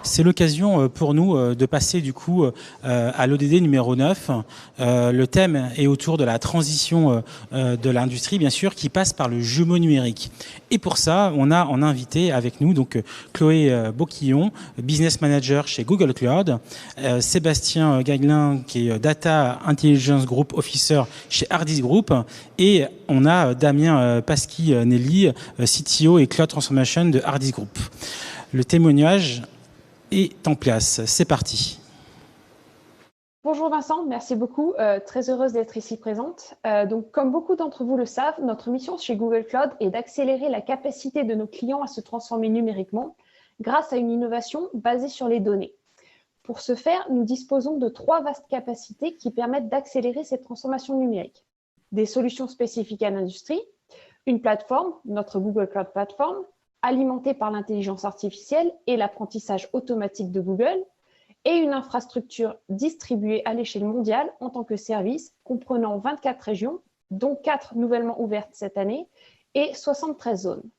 C'est l'occasion pour nous de passer du coup à l'ODD numéro 9. Le thème est autour de la transition de l'industrie, bien sûr, qui passe par le jumeau numérique. Et pour ça, on a invité avec nous donc Chloé Boquillon, business manager chez Google Cloud, Sébastien Gaglin, qui est Data Intelligence Group Officer chez Hardis Group, et on a Damien Pasqui-Nelly, CTO et Cloud Transformation de Hardis Group. Le témoignage est en place. C'est parti. Bonjour Vincent, merci beaucoup. Très heureuse d'être ici présente. Donc, comme beaucoup d'entre vous le savent, notre mission chez Google Cloud est d'accélérer la capacité de nos clients à se transformer numériquement grâce à une innovation basée sur les données. Pour ce faire, nous disposons de 3 vastes capacités qui permettent d'accélérer cette transformation numérique. Des solutions spécifiques à l'industrie, une plateforme, notre Google Cloud Platform, alimentée par l'intelligence artificielle et l'apprentissage automatique de Google, et une infrastructure distribuée à l'échelle mondiale en tant que service, comprenant 24 régions, dont 4 nouvellement ouvertes cette année, et 73 zones.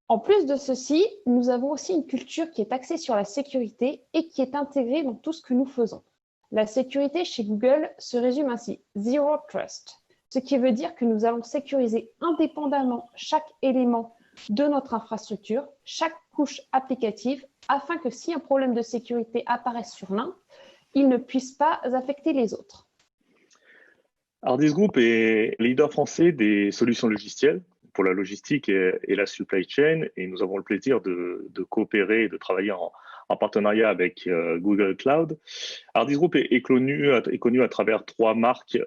En plus de ceci, nous avons aussi une culture qui est axée sur la sécurité et qui est intégrée dans tout ce que nous faisons. La sécurité chez Google se résume ainsi, Zero Trust, ce qui veut dire que nous allons sécuriser indépendamment chaque élément de notre infrastructure, chaque couche applicative, afin que si un problème de sécurité apparaisse sur l'un, il ne puisse pas affecter les autres. Hardis Group est leader français des solutions logicielles pour la logistique et la supply chain, et nous avons le plaisir de coopérer et de travailler en partenariat avec Google Cloud. Hardis Group est connu à travers 3 marques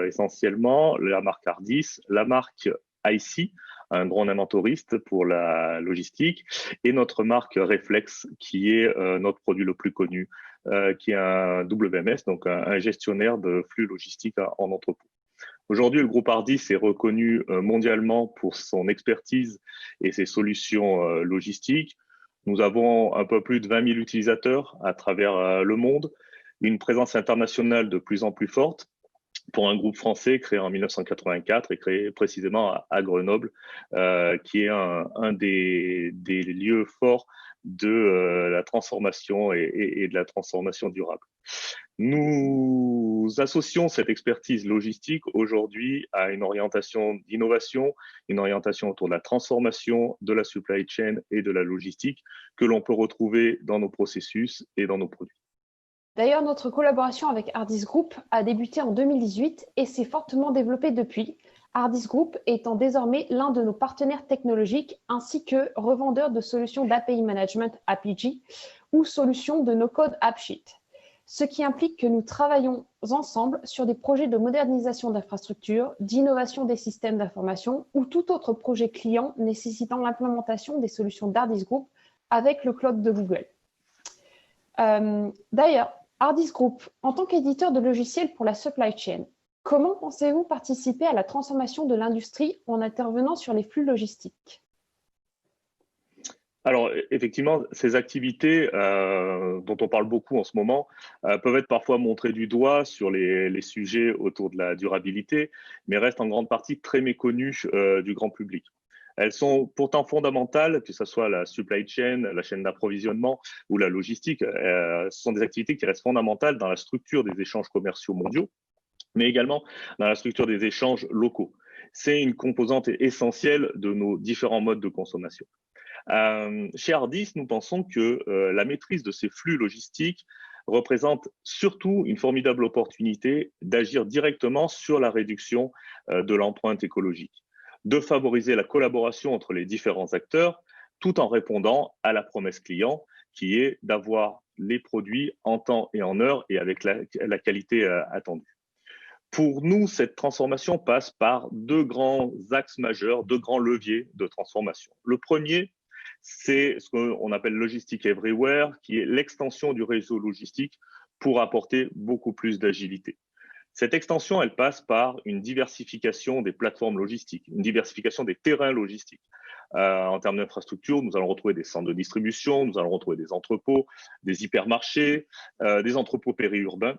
essentiellement, la marque Hardis, la marque IC, un grand inventoriste pour la logistique, et notre marque Reflex, qui est notre produit le plus connu, qui est un WMS, donc un gestionnaire de flux logistiques en entrepôt. Aujourd'hui, le groupe Hardis est reconnu mondialement pour son expertise et ses solutions logistiques. Nous avons un peu plus de 20 000 utilisateurs à travers le monde, une présence internationale de plus en plus forte, pour un groupe français créé en 1984 et créé précisément à Grenoble, qui est un des lieux forts de la transformation et de la transformation durable. Nous associons cette expertise logistique aujourd'hui à une orientation d'innovation, une orientation autour de la transformation de la supply chain et de la logistique que l'on peut retrouver dans nos processus et dans nos produits. D'ailleurs, notre collaboration avec Hardis Group a débuté en 2018 et s'est fortement développée depuis, Hardis Group étant désormais l'un de nos partenaires technologiques ainsi que revendeur de solutions d'API Management APG ou solutions de no-code AppSheet, ce qui implique que nous travaillons ensemble sur des projets de modernisation d'infrastructures, d'innovation des systèmes d'information ou tout autre projet client nécessitant l'implémentation des solutions d'Hardis Group avec le cloud de Google. D'ailleurs, Hardis Group, en tant qu'éditeur de logiciels pour la supply chain, comment pensez-vous participer à la transformation de l'industrie en intervenant sur les flux logistiques? Alors, effectivement, ces activités dont on parle beaucoup en ce moment peuvent être parfois montrées du doigt sur les sujets autour de la durabilité, mais restent en grande partie très méconnues du grand public. Elles sont pourtant fondamentales, que ce soit la supply chain, la chaîne d'approvisionnement ou la logistique. Ce sont des activités qui restent fondamentales dans la structure des échanges commerciaux mondiaux, mais également dans la structure des échanges locaux. C'est une composante essentielle de nos différents modes de consommation. Chez Hardis, nous pensons que la maîtrise de ces flux logistiques représente surtout une formidable opportunité d'agir directement sur la réduction de l'empreinte écologique, de favoriser la collaboration entre les différents acteurs, tout en répondant à la promesse client, qui est d'avoir les produits en temps et en heure et avec la qualité attendue. Pour nous, cette transformation passe par 2 grands axes majeurs, 2 grands leviers de transformation. Le premier, c'est ce qu'on appelle Logistic Everywhere, qui est l'extension du réseau logistique pour apporter beaucoup plus d'agilité. Cette extension, elle passe par une diversification des plateformes logistiques, une diversification des terrains logistiques. En termes d'infrastructure, nous allons retrouver des centres de distribution, nous allons retrouver des entrepôts, des hypermarchés, des entrepôts périurbains,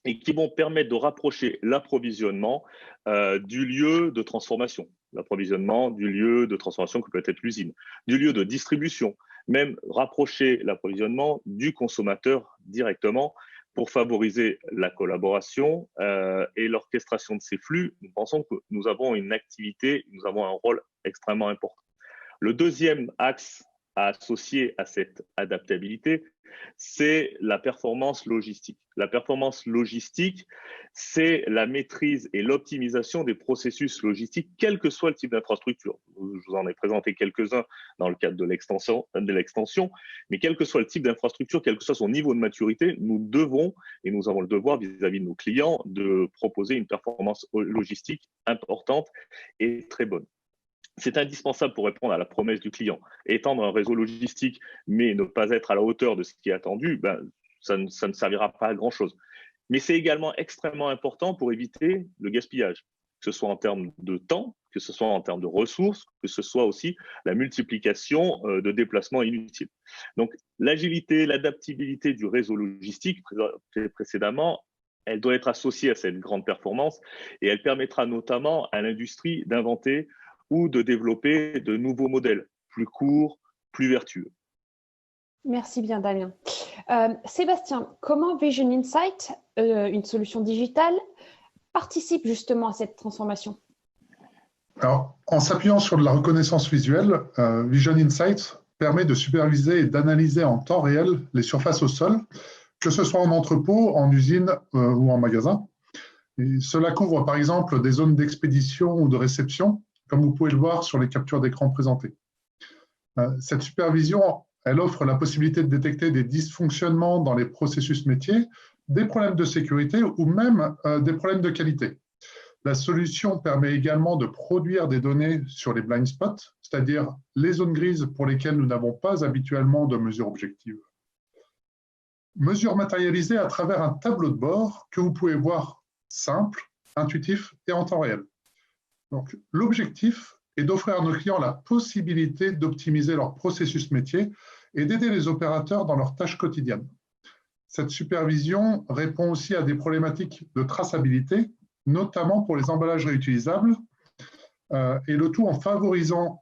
et qui vont permettre de rapprocher l'approvisionnement du lieu de transformation, l'approvisionnement du lieu de transformation que peut être l'usine, du lieu de distribution, même rapprocher l'approvisionnement du consommateur directement pour favoriser la collaboration et l'orchestration de ces flux. Nous pensons que nous avons une activité, nous avons un rôle extrêmement important. Le deuxième axe à associer à cette adaptabilité, c'est la performance logistique. La performance logistique, c'est la maîtrise et l'optimisation des processus logistiques, quel que soit le type d'infrastructure. Je vous en ai présenté quelques-uns dans le cadre de l'extension, mais quel que soit le type d'infrastructure, quel que soit son niveau de maturité, nous devons, et nous avons le devoir vis-à-vis de nos clients, de proposer une performance logistique importante et très bonne. C'est indispensable pour répondre à la promesse du client. Étendre un réseau logistique, mais ne pas être à la hauteur de ce qui est attendu, ça ne servira pas à grand-chose. Mais c'est également extrêmement important pour éviter le gaspillage, que ce soit en termes de temps, que ce soit en termes de ressources, que ce soit aussi la multiplication de déplacements inutiles. Donc, l'agilité, l'adaptabilité du réseau logistique, précédemment, elle doit être associée à cette grande performance et elle permettra notamment à l'industrie d'inventer ou de développer de nouveaux modèles plus courts, plus vertueux. Merci bien, Damien. Sébastien, comment Vision Insight, une solution digitale, participe justement à cette transformation? Alors, en s'appuyant sur de la reconnaissance visuelle, Vision Insight permet de superviser et d'analyser en temps réel les surfaces au sol, que ce soit en entrepôt, en usine ou en magasin. Et cela couvre par exemple des zones d'expédition ou de réception, comme vous pouvez le voir sur les captures d'écran présentées. Cette supervision, elle offre la possibilité de détecter des dysfonctionnements dans les processus métiers, des problèmes de sécurité ou même des problèmes de qualité. La solution permet également de produire des données sur les blind spots, c'est-à-dire les zones grises pour lesquelles nous n'avons pas habituellement de mesures objectives. Mesures matérialisées à travers un tableau de bord que vous pouvez voir simple, intuitif et en temps réel. Donc, l'objectif est d'offrir à nos clients la possibilité d'optimiser leur processus métier et d'aider les opérateurs dans leurs tâches quotidiennes. Cette supervision répond aussi à des problématiques de traçabilité, notamment pour les emballages réutilisables, et le tout en favorisant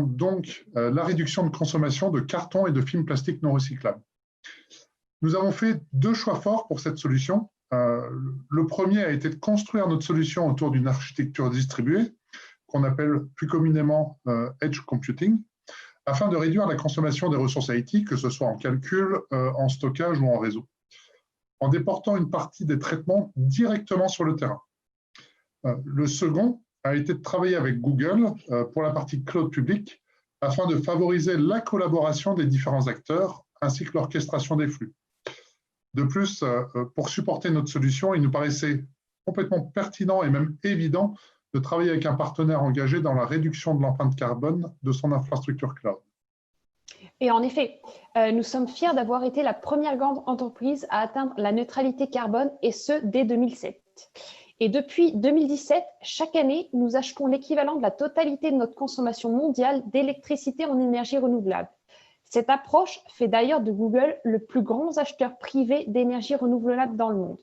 donc la réduction de consommation de cartons et de films plastiques non recyclables. Nous avons fait deux choix forts pour cette solution. Le premier a été de construire notre solution autour d'une architecture distribuée, qu'on appelle plus communément Edge Computing, afin de réduire la consommation des ressources IT, que ce soit en calcul, en stockage ou en réseau, en déportant une partie des traitements directement sur le terrain. Le second a été de travailler avec Google pour la partie cloud public, afin de favoriser la collaboration des différents acteurs, ainsi que l'orchestration des flux. De plus, pour supporter notre solution, il nous paraissait complètement pertinent et même évident de travailler avec un partenaire engagé dans la réduction de l'empreinte carbone de son infrastructure cloud. Et en effet, nous sommes fiers d'avoir été la première grande entreprise à atteindre la neutralité carbone, et ce, dès 2007. Et depuis 2017, chaque année, nous achetons l'équivalent de la totalité de notre consommation mondiale d'électricité en énergie renouvelable. Cette approche fait d'ailleurs de Google le plus grand acheteur privé d'énergie renouvelable dans le monde.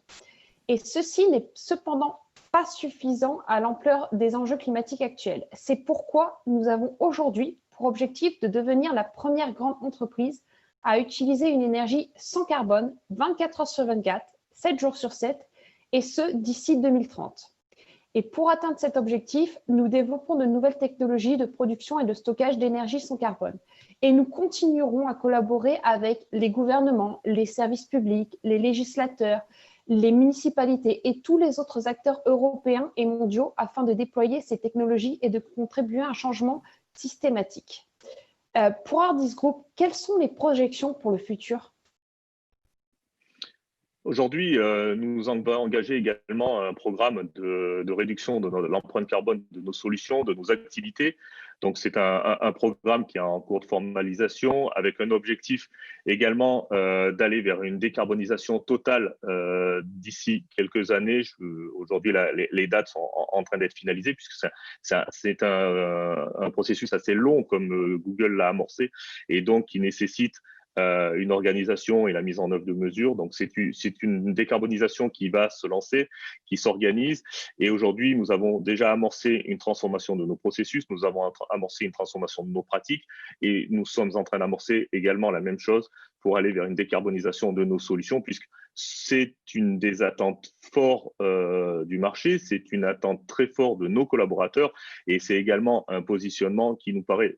Et ceci n'est cependant pas suffisant à l'ampleur des enjeux climatiques actuels. C'est pourquoi nous avons aujourd'hui pour objectif de devenir la première grande entreprise à utiliser une énergie sans carbone 24 heures sur 24, 7 jours sur 7, et ce d'ici 2030. Et pour atteindre cet objectif, nous développons de nouvelles technologies de production et de stockage d'énergie sans carbone. Et nous continuerons à collaborer avec les gouvernements, les services publics, les législateurs, les municipalités et tous les autres acteurs européens et mondiaux afin de déployer ces technologies et de contribuer à un changement systématique. Pour Ardis Group, quelles sont les projections pour le futur ? Aujourd'hui, nous avons engagé également un programme de réduction de l'empreinte carbone de nos solutions, de nos activités. Donc, c'est un programme qui est en cours de formalisation avec un objectif également d'aller vers une décarbonisation totale d'ici quelques années. Aujourd'hui, les dates sont en train d'être finalisées puisque c'est un processus assez long comme Google l'a amorcé et donc qui nécessite une organisation et la mise en œuvre de mesures. Donc, c'est une décarbonisation qui va se lancer, qui s'organise. Et aujourd'hui, nous avons déjà amorcé une transformation de nos processus, nous avons amorcé une transformation de nos pratiques et nous sommes en train d'amorcer également la même chose pour aller vers une décarbonisation de nos solutions, puisque c'est une des attentes fortes du marché, c'est une attente très forte de nos collaborateurs et c'est également un positionnement qui nous paraît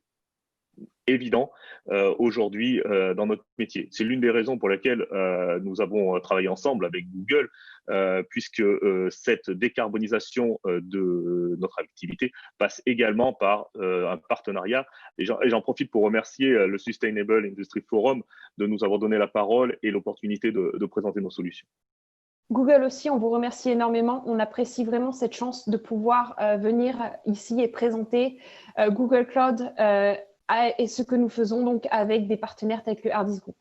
évident aujourd'hui dans notre métier. C'est l'une des raisons pour lesquelles nous avons travaillé ensemble avec Google, puisque cette décarbonisation de notre activité passe également par un partenariat. Et j'en profite pour remercier le Sustainable Industry Forum de nous avoir donné la parole et l'opportunité de présenter nos solutions. Google aussi, on vous remercie énormément. On apprécie vraiment cette chance de pouvoir venir ici et présenter Google Cloud et ce que nous faisons donc avec des partenaires tels que Hardis Group.